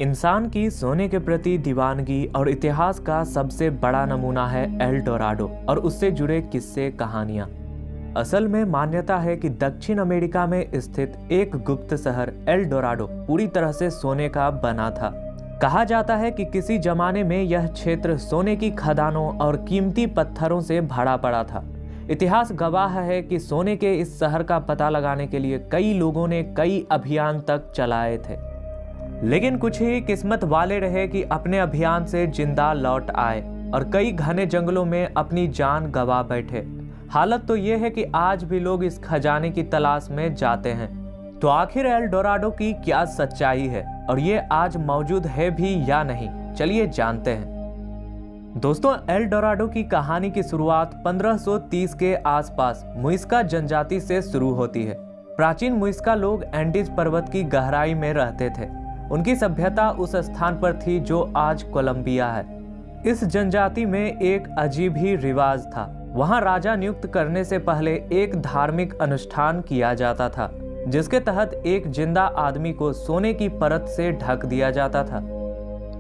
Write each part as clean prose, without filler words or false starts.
इंसान की सोने के प्रति दीवानगी और इतिहास का सबसे बड़ा नमूना है एल डोराडो और उससे जुड़े किस्से कहानियां। असल में मान्यता है कि दक्षिण अमेरिका में स्थित एक गुप्त शहर एल डोराडो पूरी तरह से सोने का बना था। कहा जाता है कि किसी जमाने में यह क्षेत्र सोने की खदानों और कीमती पत्थरों से भरा पड़ा था। इतिहास गवाह है कि सोने के इस शहर का पता लगाने के लिए कई लोगों ने कई अभियान तक चलाए थे, लेकिन कुछ ही किस्मत वाले रहे कि अपने अभियान से जिंदा लौट आए और कई घने जंगलों में अपनी जान गंवा बैठे। हालत तो ये है कि आज भी लोग इस खजाने की तलाश में जाते हैं। तो आखिर एल डोराडो की क्या सच्चाई है और ये आज मौजूद है भी या नहीं, चलिए जानते हैं। दोस्तों, एल डोराडो की कहानी की शुरुआत 1530 के आसपास मुइस्का जनजाति से शुरू होती है। प्राचीन मुइस्का लोग एंडीज पर्वत की गहराई में रहते थे। उनकी सभ्यता उस स्थान पर थी जो आज कोलंबिया है। इस जनजाति में एक अजीब ही रिवाज था। वहां राजा नियुक्त करने से पहले एक धार्मिक अनुष्ठान किया जाता था, जिसके तहत एक जिंदा आदमी को सोने की परत से ढक दिया जाता था।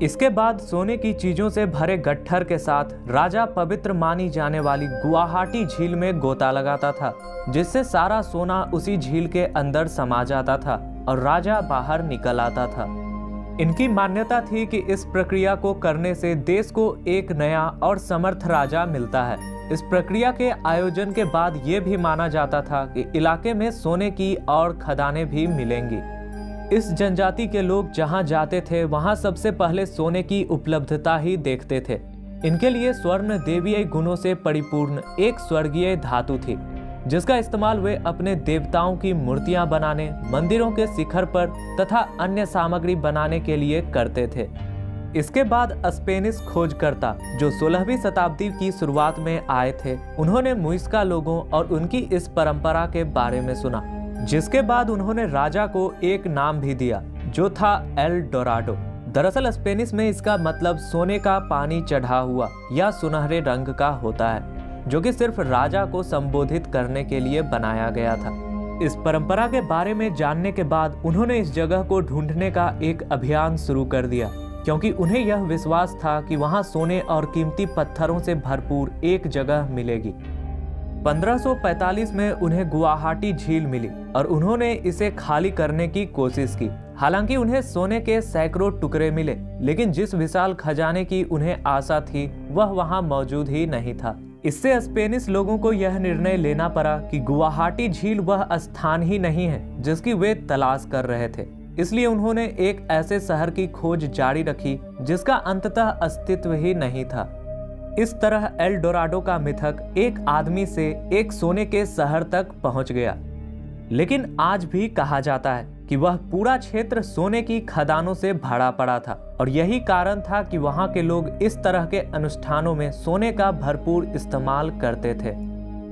इसके बाद सोने की चीजों से भरे गट्ठर के साथ राजा पवित्र मानी जाने वाली गुवाहाटी झील में गोता लगाता था, जिससे सारा सोना उसी झील के अंदर समा जाता था और राजा बाहर निकल आता था। इनकी मान्यता थी कि इस प्रक्रिया को करने से देश को एक नया और समर्थ राजा मिलता है। इस प्रक्रिया के आयोजन के बाद ये भी माना जाता था कि इलाके में सोने की और खदानें भी मिलेंगी। इस जनजाति के लोग जहां जाते थे वहां सबसे पहले सोने की उपलब्धता ही देखते थे। इनके लिए स्वर्ण देवीय गुणों से परिपूर्ण एक स्वर्गीय धातु थी, जिसका इस्तेमाल वे अपने देवताओं की मूर्तियां बनाने, मंदिरों के शिखर पर तथा अन्य सामग्री बनाने के लिए करते थे। इसके बाद स्पेनिश खोजकर्ता जो 16वीं शताब्दी की शुरुआत में आए थे, उन्होंने मुइस्का लोगों और उनकी इस परंपरा के बारे में सुना, जिसके बाद उन्होंने राजा को एक नाम भी दिया जो था एल डोराडो। दरअसल स्पेनिश में इसका मतलब सोने का पानी चढ़ा हुआ या सुनहरे रंग का होता है, जो कि सिर्फ राजा को संबोधित करने के लिए बनाया गया था। इस परंपरा के बारे में जानने के बाद उन्होंने इस जगह को ढूंढने का एक अभियान शुरू कर दिया, क्योंकि उन्हें यह विश्वास था कि वहां सोने और कीमती पत्थरों से भरपूर एक जगह मिलेगी। 1545 में उन्हें गुवाहाटी झील मिली और उन्होंने इसे खाली करने की कोशिश की। हालांकि उन्हें सोने के सैकड़ों टुकड़े मिले, लेकिन जिस विशाल खजाने की उन्हें आशा थी वह वहां मौजूद ही नहीं था। इससे स्पेनिश लोगों को यह निर्णय लेना पड़ा कि गुवाहाटी झील वह स्थान ही नहीं है जिसकी वे तलाश कर रहे थे। इसलिए उन्होंने एक ऐसे शहर की खोज जारी रखी जिसका अंततः अस्तित्व ही नहीं था। इस तरह एल डोराडो का मिथक एक आदमी से एक सोने के शहर तक पहुंच गया। लेकिन आज भी कहा जाता है कि वह पूरा क्षेत्र सोने की खदानों से भरा पड़ा था और यही कारण था कि वहां के लोग इस तरह के अनुष्ठानों में सोने का भरपूर इस्तेमाल करते थे।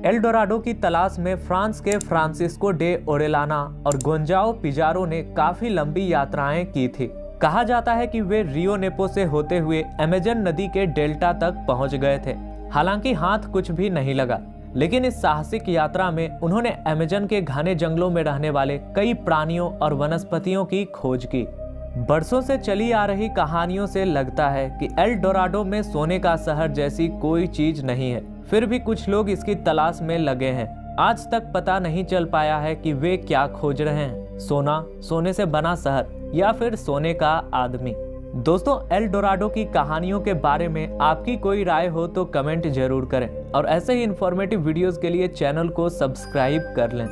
एल डोराडो की तलाश में फ्रांस के फ्रांसिस्को डे ओरेलाना और गोंजाओ पिजारो ने काफी लंबी यात्राएं की थी। कहा जाता है कि वे रियो नेपो से होते हुए अमेजन नदी के डेल्टा तक पहुंच गए थे। हालांकि हाथ कुछ भी नहीं लगा, लेकिन इस साहसिक यात्रा में उन्होंने अमेजन के घने जंगलों में रहने वाले कई प्राणियों और वनस्पतियों की खोज की। बरसों से चली आ रही कहानियों से लगता है कि एल डोराडो में सोने का शहर जैसी कोई चीज नहीं है, फिर भी कुछ लोग इसकी तलाश में लगे हैं। आज तक पता नहीं चल पाया है कि वे क्या खोज रहे हैं, सोना, सोने से बना शहर या फिर सोने का आदमी। दोस्तों, एल डोराडो की कहानियों के बारे में आपकी कोई राय हो तो कमेंट जरूर करें और ऐसे ही इंफॉर्मेटिव वीडियोस के लिए चैनल को सब्सक्राइब कर लें।